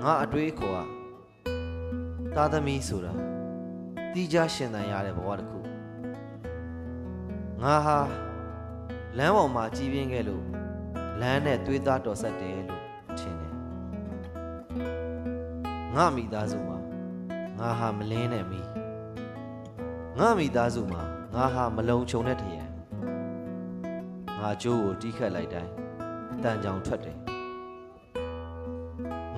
ငါအတွေးခေါ်တာသမီဆိုတာတီးခြားရှင်သန်ရတဲ့ဘဝတစ်ခုငါဟာလမ်းပေါ်မှာကြီးပြင်းခဲ့လို့လမ်းနဲ့သွေးသားတော်ဆက်တယ်လို့ထင်တယ်ငါမိသားစုမှာငါဟာမလင်းနဲ့မီးငါမိသားစုမှာငါဟာမလုံခြုံတဲ့ထရံငါကျိုးကိုတီးခတ်လိုက်တိုင်းတန်ကြောင်ထွက်တယ်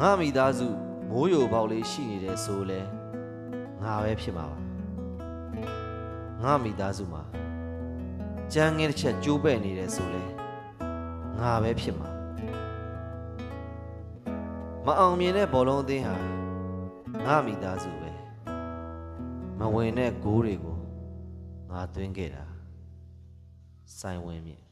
ငါမိသားစုမိုးယိုပေါက်လေးရှိနေတယ်ဆိုလဲငါပဲဖြစ်မှာပါငါမိသားစုမှာကြမ်းငယ်တစ်ချက်ကျိုးပဲ့နေတယ်ဆိုလဲငါပဲဖြစ်မှာမအောင်မြင်တဲ့ဘောလုံးအသင်းဟာငါမိသားစုပဲမဝင်တဲ့ဂိုးတွေကိုငါသွင်းခဲ့တာစိုင်းဝင်းမြင့်